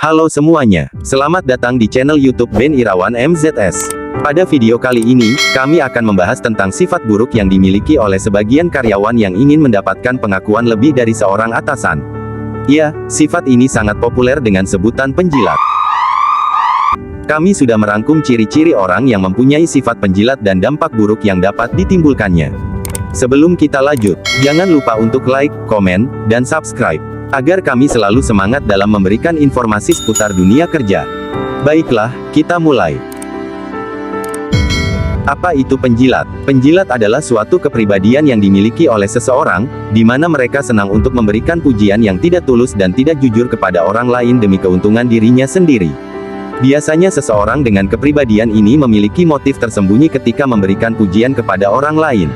Halo semuanya, selamat datang di channel YouTube Ben Irawan MZS. Pada video kali ini, kami akan membahas tentang sifat buruk yang dimiliki oleh sebagian karyawan yang ingin mendapatkan pengakuan lebih dari seorang atasan. Ya, sifat ini sangat populer dengan sebutan penjilat. Kami sudah merangkum ciri-ciri orang yang mempunyai sifat penjilat dan dampak buruk yang dapat ditimbulkannya. Sebelum kita lanjut, jangan lupa untuk like, komen, dan subscribe, agar kami selalu semangat dalam memberikan informasi seputar dunia kerja. Baiklah, kita mulai. Apa itu penjilat? Penjilat adalah suatu kepribadian yang dimiliki oleh seseorang, di mana mereka senang untuk memberikan pujian yang tidak tulus dan tidak jujur kepada orang lain demi keuntungan dirinya sendiri. Biasanya seseorang dengan kepribadian ini memiliki motif tersembunyi ketika memberikan pujian kepada orang lain.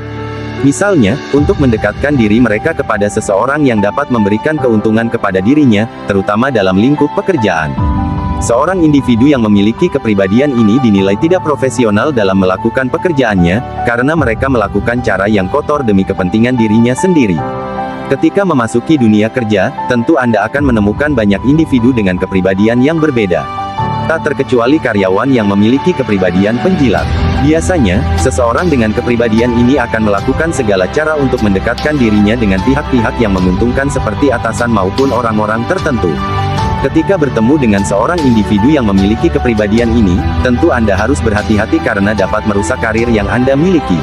Misalnya, untuk mendekatkan diri mereka kepada seseorang yang dapat memberikan keuntungan kepada dirinya, terutama dalam lingkup pekerjaan. Seorang individu yang memiliki kepribadian ini dinilai tidak profesional dalam melakukan pekerjaannya, karena mereka melakukan cara yang kotor demi kepentingan dirinya sendiri. Ketika memasuki dunia kerja, tentu Anda akan menemukan banyak individu dengan kepribadian yang berbeda. Tak terkecuali karyawan yang memiliki kepribadian penjilat. Biasanya, seseorang dengan kepribadian ini akan melakukan segala cara untuk mendekatkan dirinya dengan pihak-pihak yang menguntungkan seperti atasan maupun orang-orang tertentu. Ketika bertemu dengan seorang individu yang memiliki kepribadian ini, tentu Anda harus berhati-hati karena dapat merusak karir yang Anda miliki.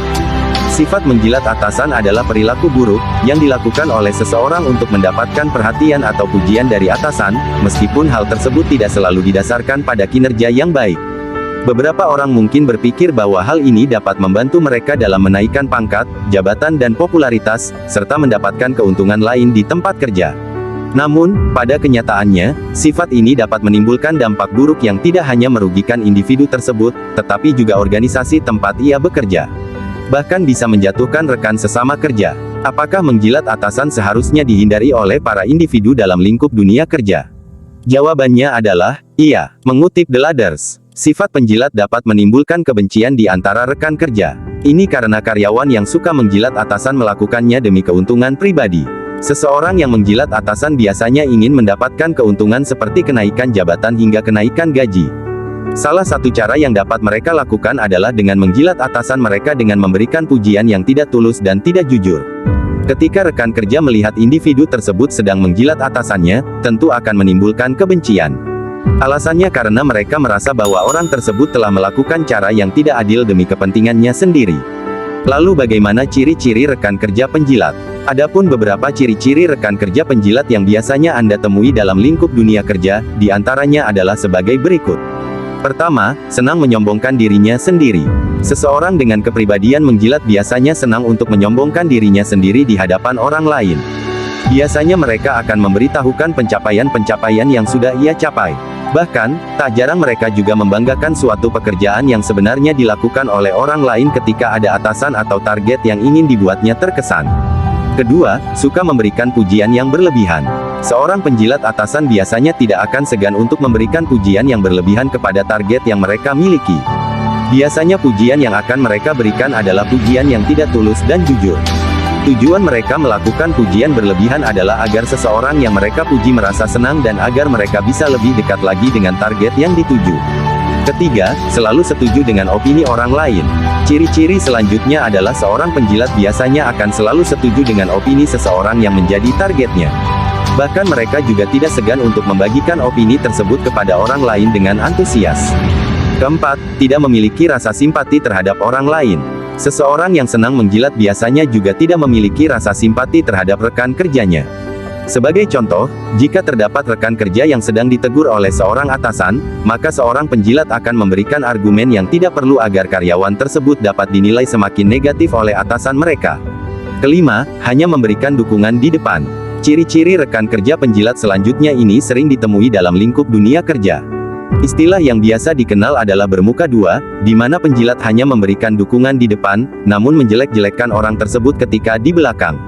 Sifat menjilat atasan adalah perilaku buruk, yang dilakukan oleh seseorang untuk mendapatkan perhatian atau pujian dari atasan, meskipun hal tersebut tidak selalu didasarkan pada kinerja yang baik. Beberapa orang mungkin berpikir bahwa hal ini dapat membantu mereka dalam menaikkan pangkat, jabatan dan popularitas, serta mendapatkan keuntungan lain di tempat kerja. Namun, pada kenyataannya, sifat ini dapat menimbulkan dampak buruk yang tidak hanya merugikan individu tersebut, tetapi juga organisasi tempat ia bekerja. Bahkan bisa menjatuhkan rekan sesama kerja. Apakah menjilat atasan seharusnya dihindari oleh para individu dalam lingkup dunia kerja? Jawabannya adalah, iya. Mengutip The Ladders, sifat penjilat dapat menimbulkan kebencian di antara rekan kerja. Ini karena karyawan yang suka menjilat atasan melakukannya demi keuntungan pribadi. Seseorang yang menjilat atasan biasanya ingin mendapatkan keuntungan seperti kenaikan jabatan hingga kenaikan gaji. Salah satu cara yang dapat mereka lakukan adalah dengan menjilat atasan mereka dengan memberikan pujian yang tidak tulus dan tidak jujur. Ketika rekan kerja melihat individu tersebut sedang menjilat atasannya, tentu akan menimbulkan kebencian. Alasannya karena mereka merasa bahwa orang tersebut telah melakukan cara yang tidak adil demi kepentingannya sendiri. Lalu bagaimana ciri-ciri rekan kerja penjilat? Adapun beberapa ciri-ciri rekan kerja penjilat yang biasanya Anda temui dalam lingkup dunia kerja, di antaranya adalah sebagai berikut. Pertama, senang menyombongkan dirinya sendiri. Seseorang dengan kepribadian menjilat biasanya senang untuk menyombongkan dirinya sendiri di hadapan orang lain. Biasanya mereka akan memberitahukan pencapaian-pencapaian yang sudah ia capai. Bahkan, tak jarang mereka juga membanggakan suatu pekerjaan yang sebenarnya dilakukan oleh orang lain ketika ada atasan atau target yang ingin dibuatnya terkesan. Kedua, suka memberikan pujian yang berlebihan. Seorang penjilat atasan biasanya tidak akan segan untuk memberikan pujian yang berlebihan kepada target yang mereka miliki. Biasanya pujian yang akan mereka berikan adalah pujian yang tidak tulus dan jujur. Tujuan mereka melakukan pujian berlebihan adalah agar seseorang yang mereka puji merasa senang dan agar mereka bisa lebih dekat lagi dengan target yang dituju. Ketiga, selalu setuju dengan opini orang lain. Ciri-ciri selanjutnya adalah seorang penjilat biasanya akan selalu setuju dengan opini seseorang yang menjadi targetnya. Bahkan mereka juga tidak segan untuk membagikan opini tersebut kepada orang lain dengan antusias. Keempat, tidak memiliki rasa simpati terhadap orang lain. Seseorang yang senang menjilat biasanya juga tidak memiliki rasa simpati terhadap rekan kerjanya. Sebagai contoh, jika terdapat rekan kerja yang sedang ditegur oleh seorang atasan, maka seorang penjilat akan memberikan argumen yang tidak perlu agar karyawan tersebut dapat dinilai semakin negatif oleh atasan mereka. Kelima, hanya memberikan dukungan di depan. Ciri-ciri rekan kerja penjilat selanjutnya ini sering ditemui dalam lingkup dunia kerja. Istilah yang biasa dikenal adalah bermuka dua, di mana penjilat hanya memberikan dukungan di depan, namun menjelek-jelekkan orang tersebut ketika di belakang.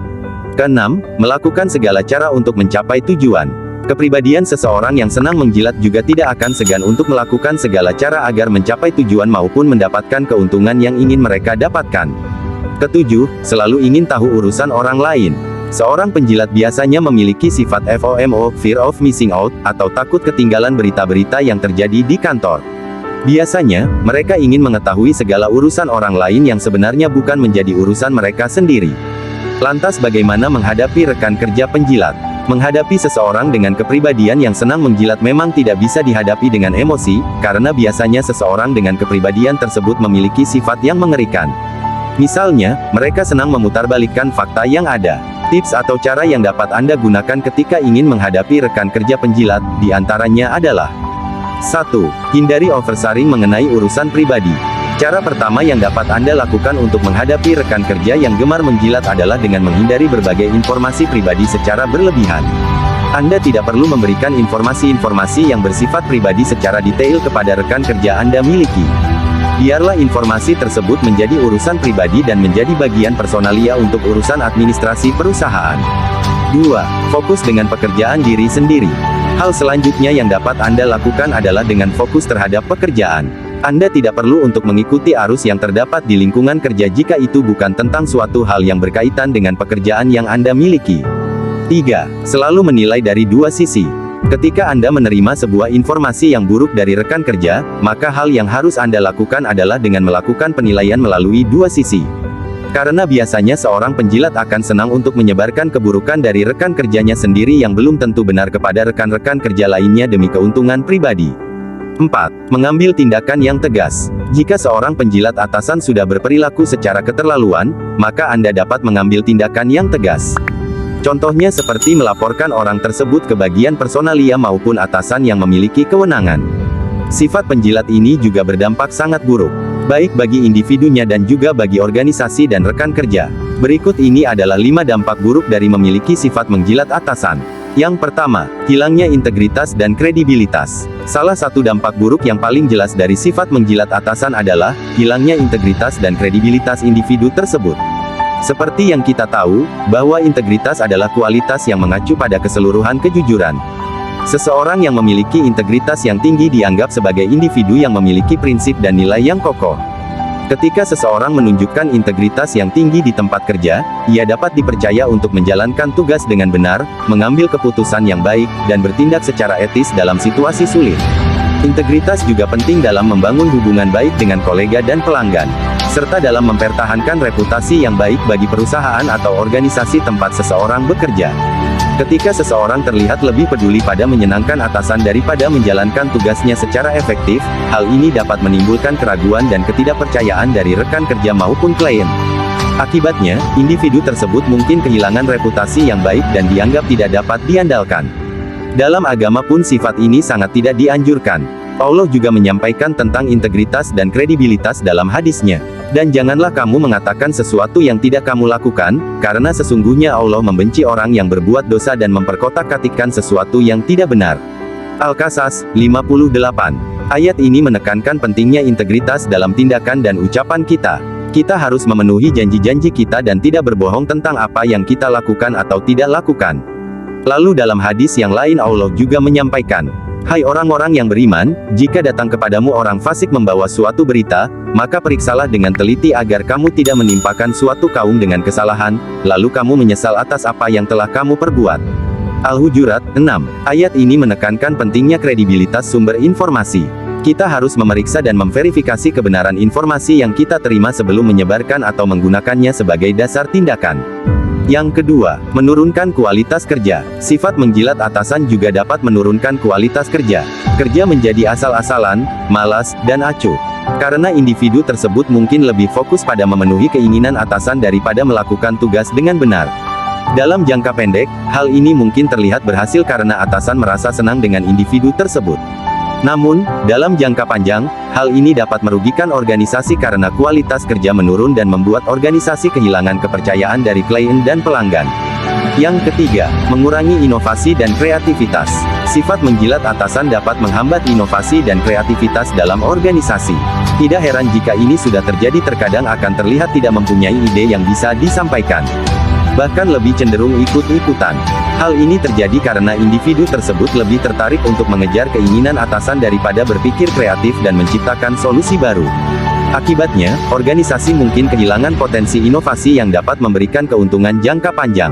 Keenam, melakukan segala cara untuk mencapai tujuan. Kepribadian seseorang yang senang menjilat juga tidak akan segan untuk melakukan segala cara agar mencapai tujuan maupun mendapatkan keuntungan yang ingin mereka dapatkan. Ketujuh, selalu ingin tahu urusan orang lain. Seorang penjilat biasanya memiliki sifat FOMO, fear of missing out, atau takut ketinggalan berita-berita yang terjadi di kantor. Biasanya, mereka ingin mengetahui segala urusan orang lain yang sebenarnya bukan menjadi urusan mereka sendiri. Lantas bagaimana menghadapi rekan kerja penjilat? Menghadapi seseorang dengan kepribadian yang senang menjilat memang tidak bisa dihadapi dengan emosi, karena biasanya seseorang dengan kepribadian tersebut memiliki sifat yang mengerikan. Misalnya, mereka senang memutarbalikkan fakta yang ada. Tips atau cara yang dapat Anda gunakan ketika ingin menghadapi rekan kerja penjilat, diantaranya adalah 1. Hindari oversharing mengenai urusan pribadi. Cara pertama yang dapat Anda lakukan untuk menghadapi rekan kerja yang gemar menjilat adalah dengan menghindari berbagai informasi pribadi secara berlebihan. Anda tidak perlu memberikan informasi-informasi yang bersifat pribadi secara detail kepada rekan kerja Anda miliki. Biarlah informasi tersebut menjadi urusan pribadi dan menjadi bagian personalia untuk urusan administrasi perusahaan. 2. Fokus dengan pekerjaan diri sendiri. Hal selanjutnya yang dapat Anda lakukan adalah dengan fokus terhadap pekerjaan. Anda tidak perlu untuk mengikuti arus yang terdapat di lingkungan kerja jika itu bukan tentang suatu hal yang berkaitan dengan pekerjaan yang Anda miliki. 3. Selalu menilai dari dua sisi. Ketika Anda menerima sebuah informasi yang buruk dari rekan kerja, maka hal yang harus Anda lakukan adalah dengan melakukan penilaian melalui dua sisi. Karena biasanya seorang penjilat akan senang untuk menyebarkan keburukan dari rekan kerjanya sendiri yang belum tentu benar kepada rekan-rekan kerja lainnya demi keuntungan pribadi. 4. Mengambil tindakan yang tegas. Jika seorang penjilat atasan sudah berperilaku secara keterlaluan, maka Anda dapat mengambil tindakan yang tegas. Contohnya seperti melaporkan orang tersebut ke bagian personalia maupun atasan yang memiliki kewenangan. Sifat penjilat ini juga berdampak sangat buruk, baik bagi individunya dan juga bagi organisasi dan rekan kerja. Berikut ini adalah 5 dampak buruk dari memiliki sifat menjilat atasan. Yang pertama, hilangnya integritas dan kredibilitas. Salah satu dampak buruk yang paling jelas dari sifat menjilat atasan adalah hilangnya integritas dan kredibilitas individu tersebut. Seperti yang kita tahu, bahwa integritas adalah kualitas yang mengacu pada keseluruhan kejujuran. Seseorang yang memiliki integritas yang tinggi dianggap sebagai individu yang memiliki prinsip dan nilai yang kokoh. Ketika seseorang menunjukkan integritas yang tinggi di tempat kerja, ia dapat dipercaya untuk menjalankan tugas dengan benar, mengambil keputusan yang baik, dan bertindak secara etis dalam situasi sulit. Integritas juga penting dalam membangun hubungan baik dengan kolega dan pelanggan, serta dalam mempertahankan reputasi yang baik bagi perusahaan atau organisasi tempat seseorang bekerja. Ketika seseorang terlihat lebih peduli pada menyenangkan atasan daripada menjalankan tugasnya secara efektif, hal ini dapat menimbulkan keraguan dan ketidakpercayaan dari rekan kerja maupun klien. Akibatnya, individu tersebut mungkin kehilangan reputasi yang baik dan dianggap tidak dapat diandalkan. Dalam agama pun sifat ini sangat tidak dianjurkan. Allah juga menyampaikan tentang integritas dan kredibilitas dalam hadisnya. Dan janganlah kamu mengatakan sesuatu yang tidak kamu lakukan, karena sesungguhnya Allah membenci orang yang berbuat dosa dan memperkotak-katikkan sesuatu yang tidak benar. Al-Qasas 58. Ayat ini menekankan pentingnya integritas dalam tindakan dan ucapan kita. Kita harus memenuhi janji-janji kita dan tidak berbohong tentang apa yang kita lakukan atau tidak lakukan. Lalu dalam hadis yang lain Allah juga menyampaikan, "Hai orang-orang yang beriman, jika datang kepadamu orang fasik membawa suatu berita, maka periksalah dengan teliti agar kamu tidak menimpakan suatu kaum dengan kesalahan, lalu kamu menyesal atas apa yang telah kamu perbuat." Al-Hujurat 6. Ayat ini menekankan pentingnya kredibilitas sumber informasi. Kita harus memeriksa dan memverifikasi kebenaran informasi yang kita terima sebelum menyebarkan atau menggunakannya sebagai dasar tindakan. Yang kedua, menurunkan kualitas kerja. Sifat menjilat atasan juga dapat menurunkan kualitas kerja. Kerja menjadi asal-asalan, malas, dan acuh. Karena individu tersebut mungkin lebih fokus pada memenuhi keinginan atasan daripada melakukan tugas dengan benar. Dalam jangka pendek, hal ini mungkin terlihat berhasil karena atasan merasa senang dengan individu tersebut. Namun, dalam jangka panjang, hal ini dapat merugikan organisasi karena kualitas kerja menurun dan membuat organisasi kehilangan kepercayaan dari klien dan pelanggan. Yang ketiga, mengurangi inovasi dan kreativitas. Sifat menjilat atasan dapat menghambat inovasi dan kreativitas dalam organisasi. Tidak heran jika ini sudah terjadi, terkadang akan terlihat tidak mempunyai ide yang bisa disampaikan. Bahkan lebih cenderung ikut-ikutan. Hal ini terjadi karena individu tersebut lebih tertarik untuk mengejar keinginan atasan daripada berpikir kreatif dan menciptakan solusi baru. Akibatnya, organisasi mungkin kehilangan potensi inovasi yang dapat memberikan keuntungan jangka panjang.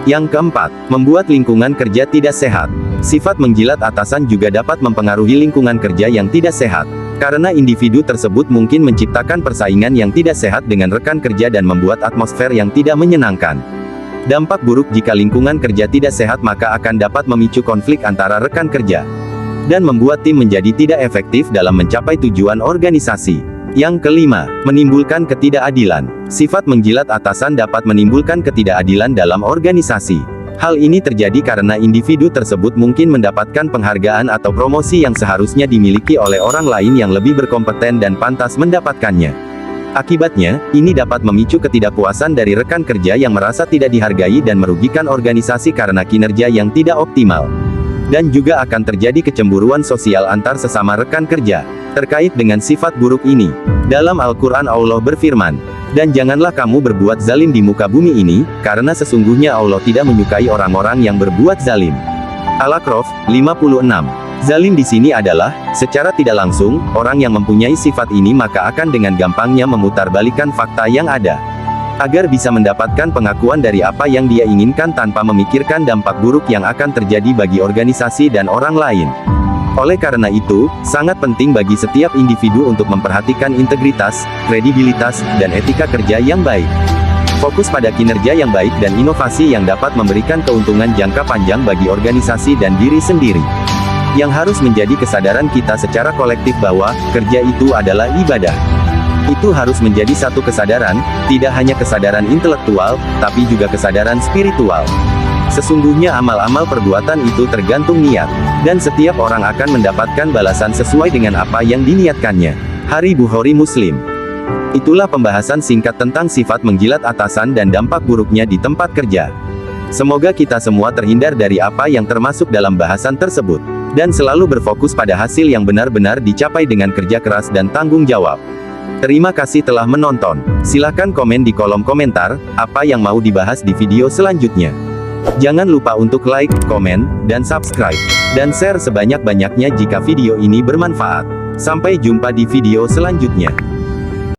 Yang keempat, membuat lingkungan kerja tidak sehat. Sifat menjilat atasan juga dapat mempengaruhi lingkungan kerja yang tidak sehat. Karena individu tersebut mungkin menciptakan persaingan yang tidak sehat dengan rekan kerja dan membuat atmosfer yang tidak menyenangkan. Dampak buruk jika lingkungan kerja tidak sehat maka akan dapat memicu konflik antara rekan kerja dan membuat tim menjadi tidak efektif dalam mencapai tujuan organisasi. Yang kelima, menimbulkan ketidakadilan. Sifat menjilat atasan dapat menimbulkan ketidakadilan dalam organisasi. Hal ini terjadi karena individu tersebut mungkin mendapatkan penghargaan atau promosi yang seharusnya dimiliki oleh orang lain yang lebih berkompeten dan pantas mendapatkannya. Akibatnya, ini dapat memicu ketidakpuasan dari rekan kerja yang merasa tidak dihargai dan merugikan organisasi karena kinerja yang tidak optimal. Dan juga akan terjadi kecemburuan sosial antar sesama rekan kerja. Terkait dengan sifat buruk ini, dalam Al-Quran Allah berfirman, "Dan janganlah kamu berbuat zalim di muka bumi ini, karena sesungguhnya Allah tidak menyukai orang-orang yang berbuat zalim." Al-A'raf 56. Zalim di sini adalah, secara tidak langsung, orang yang mempunyai sifat ini maka akan dengan gampangnya memutarbalikkan fakta yang ada, agar bisa mendapatkan pengakuan dari apa yang dia inginkan tanpa memikirkan dampak buruk yang akan terjadi bagi organisasi dan orang lain. Oleh karena itu, sangat penting bagi setiap individu untuk memperhatikan integritas, kredibilitas, dan etika kerja yang baik. Fokus pada kinerja yang baik dan inovasi yang dapat memberikan keuntungan jangka panjang bagi organisasi dan diri sendiri. Yang harus menjadi kesadaran kita secara kolektif bahwa, kerja itu adalah ibadah. Itu harus menjadi satu kesadaran, tidak hanya kesadaran intelektual, tapi juga kesadaran spiritual. Sesungguhnya amal-amal perbuatan itu tergantung niat, dan setiap orang akan mendapatkan balasan sesuai dengan apa yang diniatkannya. Hari Bukhari Muslim. Itulah pembahasan singkat tentang sifat menjilat atasan dan dampak buruknya di tempat kerja. Semoga kita semua terhindar dari apa yang termasuk dalam bahasan tersebut, dan selalu berfokus pada hasil yang benar-benar dicapai dengan kerja keras dan tanggung jawab. Terima kasih telah menonton. Silahkan komen di kolom komentar, apa yang mau dibahas di video selanjutnya. Jangan lupa untuk like, komen, dan subscribe. Dan share sebanyak-banyaknya jika video ini bermanfaat. Sampai jumpa di video selanjutnya.